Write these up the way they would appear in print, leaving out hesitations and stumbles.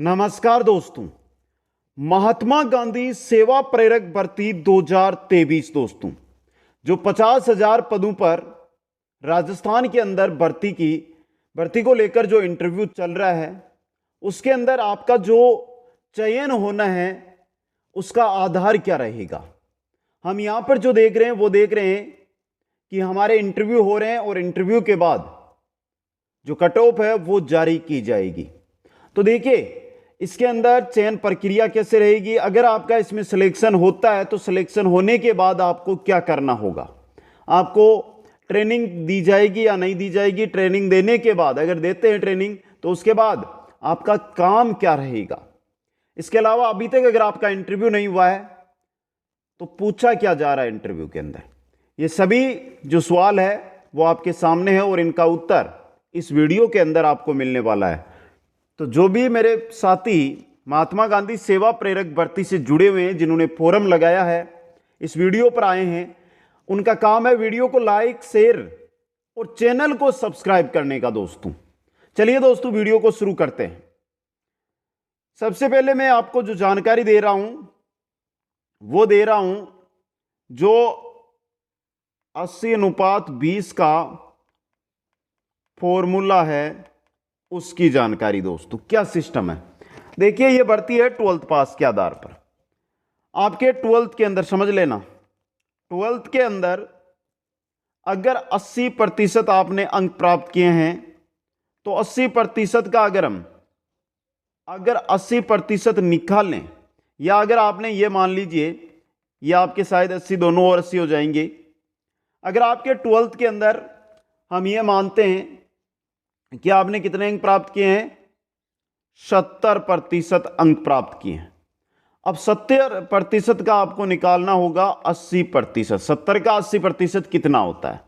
नमस्कार दोस्तों। महात्मा गांधी सेवा प्रेरक भर्ती 2023 दोस्तों, जो 50,000 पदों पर राजस्थान के अंदर भर्ती को लेकर जो इंटरव्यू चल रहा है, उसके अंदर आपका जो चयन होना है उसका आधार क्या रहेगा। हम यहां पर जो देख रहे हैं कि हमारे इंटरव्यू हो रहे हैं और इंटरव्यू के बाद जो कट ऑफ है वो जारी की जाएगी। तो देखिए इसके अंदर चयन प्रक्रिया कैसे रहेगी। अगर आपका इसमें सिलेक्शन होता है तो सिलेक्शन होने के बाद आपको क्या करना होगा, आपको ट्रेनिंग दी जाएगी या नहीं दी जाएगी। ट्रेनिंग देने के बाद, अगर देते हैं ट्रेनिंग, तो उसके बाद आपका काम क्या रहेगा। इसके अलावा अभी तक अगर आपका इंटरव्यू नहीं हुआ है तो पूछा क्या जा रहा है इंटरव्यू के अंदर, ये सभी जो सवाल है वो आपके सामने है और इनका उत्तर इस वीडियो के अंदर आपको मिलने वाला है। तो जो भी मेरे साथी महात्मा गांधी सेवा प्रेरक भर्ती से जुड़े हुए हैं, जिन्होंने फोरम लगाया है, इस वीडियो पर आए हैं, उनका काम है वीडियो को लाइक, शेयर और चैनल को सब्सक्राइब करने का। दोस्तों चलिए दोस्तों वीडियो को शुरू करते हैं। सबसे पहले मैं आपको जो जानकारी दे रहा हूं वो दे रहा हूं जो 80:20 का फॉर्मूला है उसकी जानकारी। दोस्तों क्या सिस्टम है, देखिए ये भर्ती है 12th पास के आधार पर। आपके 12th के अंदर समझ लेना, 12th के अंदर अगर 80% आपने अंक प्राप्त किए हैं तो 80% का अगर 80% निकाल लें, या अगर आपने ये मान लीजिए ये आपके शायद 80 दोनों और 80 हो जाएंगे। अगर आपके 12th के अंदर हम ये मानते हैं कि आपने कितने अंक प्राप्त किए हैं, 70% अंक प्राप्त किए हैं। अब 70% का आपको निकालना होगा 80%। 70 का 80% कितना होता है,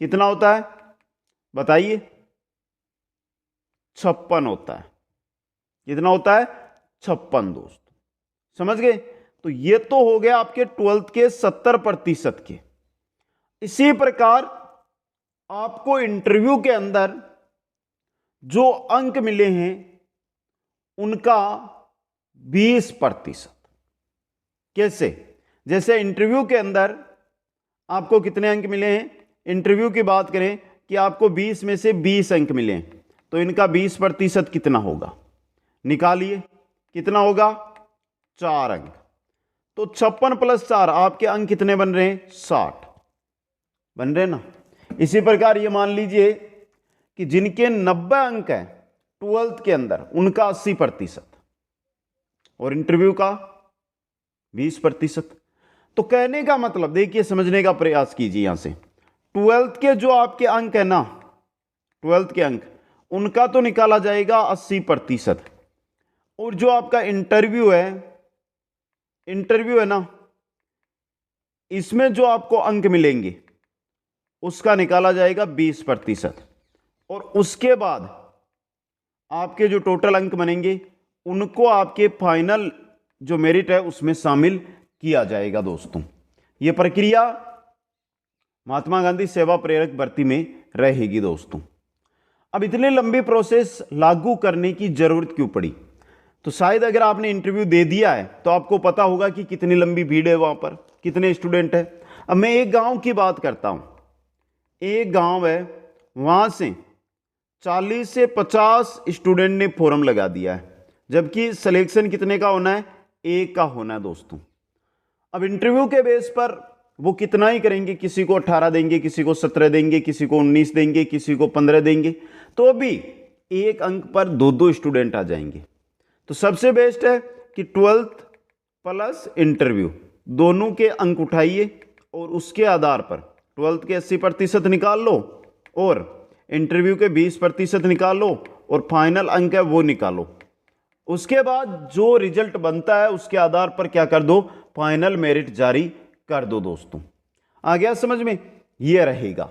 कितना होता है बताइए? 56 होता है। कितना होता है? 56 दोस्तों, समझ गए। तो ये तो हो गया आपके 12th के 70% के। इसी प्रकार आपको इंटरव्यू के अंदर जो अंक मिले हैं उनका 20%। कैसे? जैसे इंटरव्यू के अंदर आपको कितने अंक मिले हैं, इंटरव्यू की बात करें कि आपको 20 में से 20 अंक मिले हैं, तो इनका 20% कितना होगा, निकालिए। कितना होगा? 4 अंक। तो 56 + 4 आपके अंक कितने बन रहे हैं? 60 बन रहे ना। इसी प्रकार ये मान लीजिए कि जिनके 90 अंक हैं 12th के अंदर, उनका 80% और इंटरव्यू का 20%। तो कहने का मतलब, देखिए समझने का प्रयास कीजिए यहां से, 12th के जो आपके अंक है ना, 12th के अंक, उनका तो निकाला जाएगा 80%। और जो आपका इंटरव्यू है ना, इसमें जो आपको अंक मिलेंगे उसका निकाला जाएगा 20%। और उसके बाद आपके जो टोटल अंक बनेंगे उनको आपके फाइनल जो मेरिट है उसमें शामिल किया जाएगा। दोस्तों यह प्रक्रिया महात्मा गांधी सेवा प्रेरक भर्ती में रहेगी। दोस्तों अब इतनी लंबी प्रोसेस लागू करने की जरूरत क्यों पड़ी? तो शायद अगर आपने इंटरव्यू दे दिया है तो आपको पता होगा कि कितनी लंबी भीड़ है, वहां पर कितने स्टूडेंट है। अब मैं एक गांव की बात करता हूं, एक गांव है, वहां से 40 से 50 स्टूडेंट ने फॉर्म लगा दिया है, जबकि सिलेक्शन कितने का होना है? 1 का होना है। दोस्तों अब इंटरव्यू के बेस पर वो कितना ही करेंगे, किसी को 18 देंगे, किसी को 17 देंगे, किसी को 19 देंगे, किसी को 15 देंगे, तो अभी 1 अंक पर 2-2 स्टूडेंट आ जाएंगे। तो सबसे बेस्ट है कि 12th प्लस इंटरव्यू दोनों के अंक उठाइए और उसके आधार पर 12th के 80% निकाल लो और इंटरव्यू के 20% निकाल लो और फाइनल अंक है वो निकालो। उसके बाद जो रिजल्ट बनता है उसके आधार पर क्या कर दो, फाइनल मेरिट जारी कर दो। दोस्तों आ गया समझ में? ये रहेगा।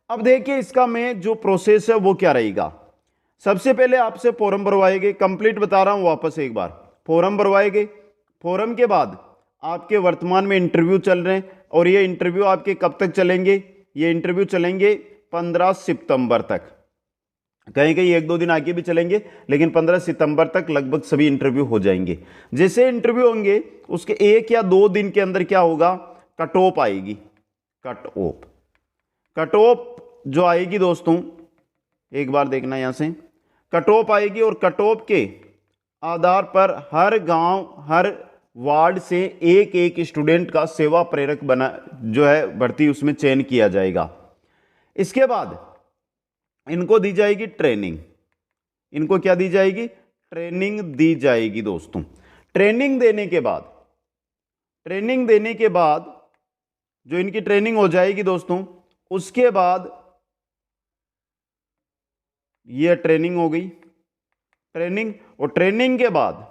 अब देखिए इसका में जो प्रोसेस है वो क्या रहेगा। सबसे पहले आपसे फॉर्म भरवाएंगे, कंप्लीट बता रहा हूं वापस एक बार, फॉर्म भरवाएंगे। फॉर्म के बाद आपके वर्तमान में इंटरव्यू चल रहे हैं और ये इंटरव्यू आपके कब तक चलेंगे? ये इंटरव्यू चलेंगे 15 सितंबर तक। कहीं कहीं 1-2 दिन आगे भी चलेंगे, लेकिन 15 सितंबर तक लगभग सभी इंटरव्यू हो जाएंगे। जैसे इंटरव्यू होंगे उसके 1 या 2 दिन के अंदर क्या होगा, कट ऑफ आएगी। कट ऑफ जो आएगी दोस्तों, एक बार देखना यहां से, कट ऑफ आएगी और कट ऑफ के आधार पर हर गांव हर वार्ड से एक एक स्टूडेंट का सेवा प्रेरक बना जो है भर्ती उसमें चयन किया जाएगा। इसके बाद इनको दी जाएगी ट्रेनिंग। इनको क्या दी जाएगी, ट्रेनिंग दी जाएगी दोस्तों। ट्रेनिंग देने के बाद जो इनकी ट्रेनिंग हो जाएगी दोस्तों, उसके बाद ये ट्रेनिंग हो गई, ट्रेनिंग, और ट्रेनिंग के बाद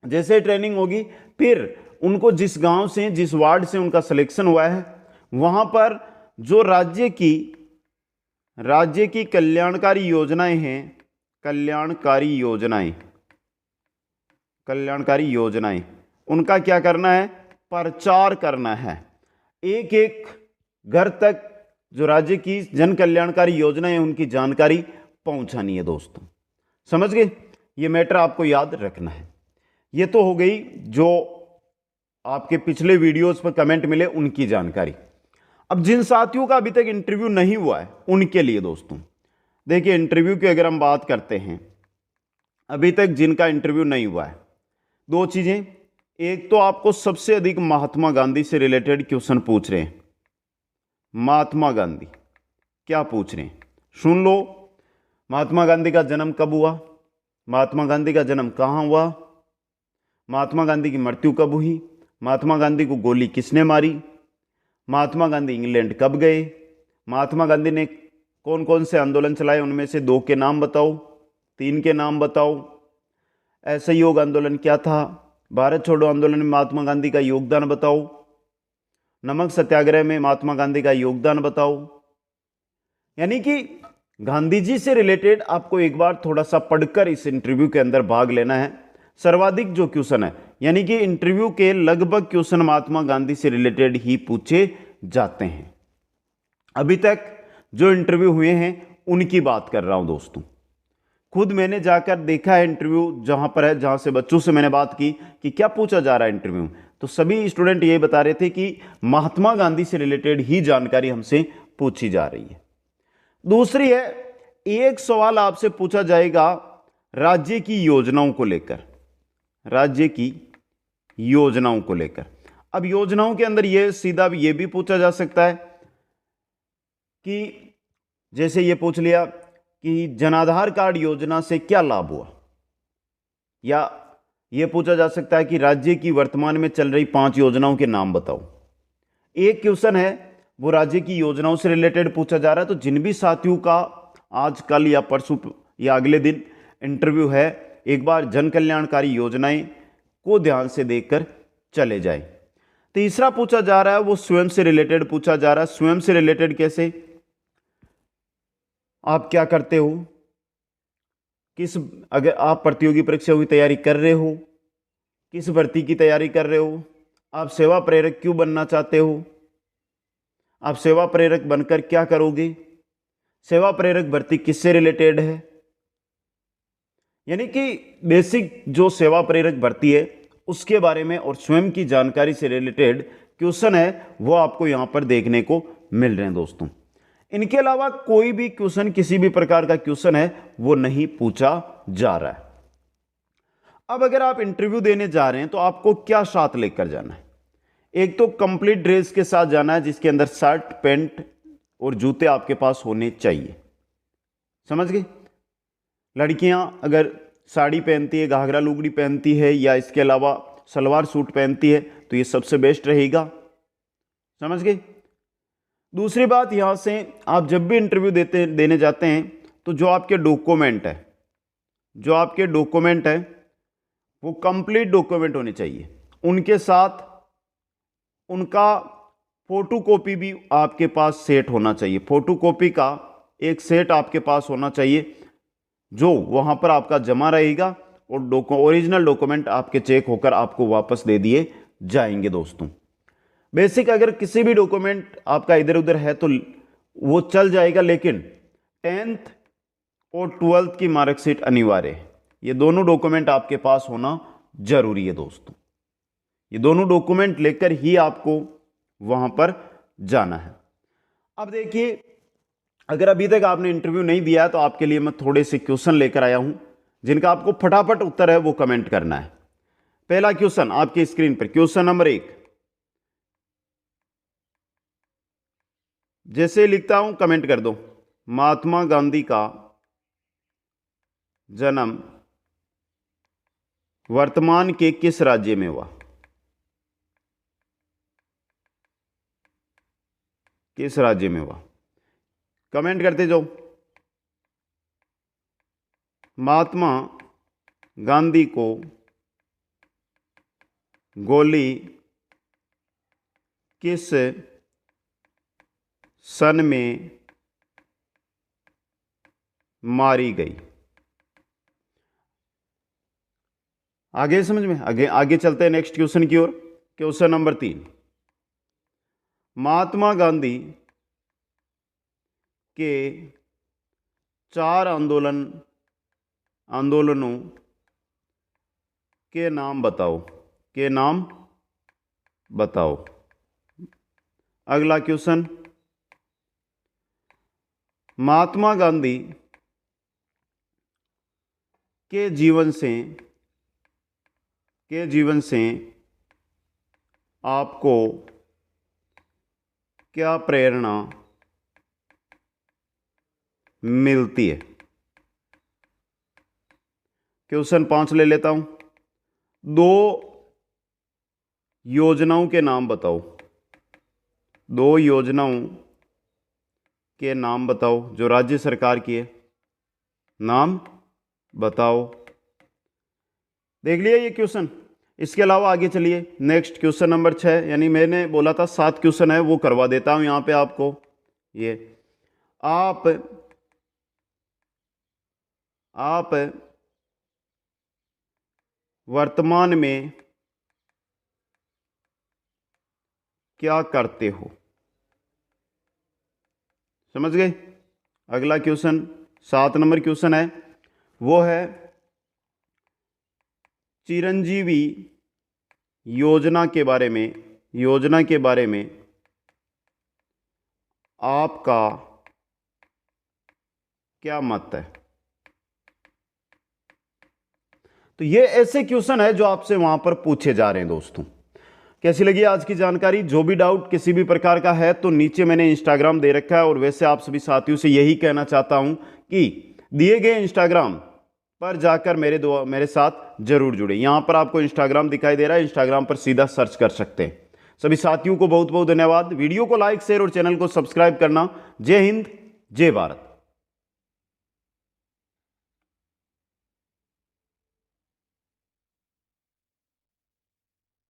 जैसे ट्रेनिंग होगी फिर उनको जिस गांव से जिस वार्ड से उनका सिलेक्शन हुआ है वहां पर जो राज्य की कल्याणकारी योजनाएं हैं, कल्याणकारी योजनाएं उनका क्या करना है, प्रचार करना है। एक एक घर तक जो राज्य की जन कल्याणकारी योजनाएं हैं उनकी जानकारी पहुंचानी है दोस्तों। समझ गए, ये मैटर आपको याद रखना है। ये तो हो गई जो आपके पिछले वीडियोस पर कमेंट मिले उनकी जानकारी। अब जिन साथियों का अभी तक इंटरव्यू नहीं हुआ है उनके लिए दोस्तों देखिए, इंटरव्यू की अगर हम बात करते हैं, अभी तक जिनका इंटरव्यू नहीं हुआ है, 2 चीजें, एक तो आपको सबसे अधिक महात्मा गांधी से रिलेटेड क्वेश्चन पूछ रहे हैं। महात्मा गांधी क्या पूछ रहे हैं सुन लो। महात्मा गांधी का जन्म कब हुआ, महात्मा गांधी का जन्म कहां हुआ, महात्मा गांधी की मृत्यु कब हुई, महात्मा गांधी को गोली किसने मारी, महात्मा गांधी इंग्लैंड कब गए, महात्मा गांधी ने कौन कौन से आंदोलन चलाए, उनमें से 2 के नाम बताओ, 3 के नाम बताओ, असहयोग आंदोलन क्या था, भारत छोड़ो आंदोलन में महात्मा गांधी का योगदान बताओ, नमक सत्याग्रह में महात्मा गांधी का योगदान बताओ। यानी कि गांधी जी से रिलेटेड आपको एक बार थोड़ा सा पढ़कर इस इंटरव्यू के अंदर भाग लेना है। सर्वाधिक जो क्वेश्चन है, यानी कि इंटरव्यू के लगभग क्वेश्चन महात्मा गांधी से रिलेटेड ही पूछे जाते हैं। अभी तक जो इंटरव्यू हुए हैं उनकी बात कर रहा हूं दोस्तों। खुद मैंने जाकर देखा है इंटरव्यू जहां पर है, जहां से बच्चों से मैंने बात की कि क्या पूछा जा रहा है इंटरव्यू में, तो सभी स्टूडेंट ये बता रहे थे कि महात्मा गांधी से रिलेटेड ही जानकारी हमसे पूछी जा रही है। दूसरी है, एक सवाल आपसे पूछा जाएगा राज्य की योजनाओं को लेकर, राज्य की योजनाओं को लेकर। अब योजनाओं के अंदर यह सीधा ये भी पूछा जा सकता है कि जैसे ये पूछ लिया कि जनाधार कार्ड योजना से क्या लाभ हुआ, या यह पूछा जा सकता है कि राज्य की वर्तमान में चल रही 5 योजनाओं के नाम बताओ। एक क्वेश्चन है वो राज्य की योजनाओं से रिलेटेड पूछा जा रहा है। तो जिन भी साथियों का आज कल या परसों या अगले दिन इंटरव्यू है, एक बार जन कल्याणकारी योजनाएं को ध्यान से देखकर चले जाएं। तीसरा पूछा जा रहा है वो स्वयं से रिलेटेड पूछा जा रहा है। स्वयं से रिलेटेड कैसे, आप क्या करते हो, अगर आप प्रतियोगी परीक्षाओं की तैयारी कर रहे हो, किस भर्ती की तैयारी कर रहे हो, आप सेवा प्रेरक क्यों बनना चाहते हो, आप सेवा प्रेरक बनकर क्या करोगे, सेवा प्रेरक भर्ती किससे रिलेटेड है। यानी कि बेसिक जो सेवा प्रेरक भर्ती है उसके बारे में और स्वयं की जानकारी से रिलेटेड क्वेश्चन है वो आपको यहां पर देखने को मिल रहे हैं दोस्तों। इनके अलावा कोई भी क्वेश्चन, किसी भी प्रकार का क्वेश्चन है वो नहीं पूछा जा रहा है। अब अगर आप इंटरव्यू देने जा रहे हैं तो आपको क्या साथ लेकर जाना है। एक तो कंप्लीट ड्रेस के साथ जाना है जिसके अंदर शर्ट, पैंट और जूते आपके पास होने चाहिए। समझ गए। लड़कियां अगर साड़ी पहनती है, घाघरा लुगड़ी पहनती है या इसके अलावा सलवार सूट पहनती है तो ये सबसे बेस्ट रहेगा। समझ गए। दूसरी बात, यहां से आप जब भी इंटरव्यू देने जाते हैं तो जो आपके डॉक्यूमेंट है वो कंप्लीट डॉक्यूमेंट होने चाहिए। उनके साथ उनका फोटोकॉपी भी आपके पास सेट होना चाहिए। फोटोकॉपी का एक सेट आपके पास होना चाहिए जो वहां पर आपका जमा रहेगा और ओरिजिनल डॉक्यूमेंट आपके चेक होकर आपको वापस दे दिए जाएंगे दोस्तों। बेसिक अगर किसी भी डॉक्यूमेंट आपका इधर उधर है तो वो चल जाएगा, लेकिन 10th और 12th की मार्कशीट अनिवार्य है। ये दोनों डॉक्यूमेंट आपके पास होना जरूरी है दोस्तों। ये दोनों डॉक्यूमेंट लेकर ही आपको वहां पर जाना है। अब देखिए, अगर अभी तक आपने इंटरव्यू नहीं दिया है तो आपके लिए मैं थोड़े से क्वेश्चन लेकर आया हूं जिनका आपको फटाफट उत्तर है वो कमेंट करना है। पहला क्वेश्चन आपकी स्क्रीन पर, क्वेश्चन नंबर 1, जैसे लिखता हूं कमेंट कर दो। महात्मा गांधी का जन्म वर्तमान के किस राज्य में हुआ? किस राज्य में हुआ? कमेंट करते जाओ। महात्मा गांधी को गोली किस सन में मारी गई? आगे समझ में, आगे चलते हैं नेक्स्ट क्वेश्चन की ओर। क्वेश्चन नंबर 3, महात्मा गांधी के 4 आंदोलनों के नाम बताओ। के नाम बताओ। अगला क्वेश्चन, महात्मा गांधी के जीवन से आपको क्या प्रेरणा मिलती है? क्वेश्चन 5 ले लेता हूं। 2 योजनाओं के नाम बताओ। 2 योजनाओं के नाम बताओ जो राज्य सरकार की है, नाम बताओ। देख लिया ये क्वेश्चन। इसके अलावा आगे चलिए नेक्स्ट क्वेश्चन नंबर 6, यानी मैंने बोला था 7 क्वेश्चन है वो करवा देता हूं यहां पे आपको। ये आप वर्तमान में क्या करते हो? समझ गए? अगला क्वेश्चन 7 नंबर क्वेश्चन है वो है चिरंजीवी योजना के बारे में आपका क्या मत है? तो ये ऐसे क्वेश्चन है जो आपसे वहां पर पूछे जा रहे हैं दोस्तों। कैसी लगी आज की जानकारी? जो भी डाउट किसी भी प्रकार का है तो नीचे मैंने इंस्टाग्राम दे रखा है, और वैसे आप सभी साथियों से यही कहना चाहता हूं कि दिए गए इंस्टाग्राम पर जाकर मेरे साथ जरूर जुड़े। यहां पर आपको इंस्टाग्राम दिखाई दे रहा है, इंस्टाग्राम पर सीधा सर्च कर सकते हैं। सभी साथियों को बहुत बहुत धन्यवाद। वीडियो को लाइक, शेयर और चैनल को सब्सक्राइब करना। जय हिंद, जय भारत।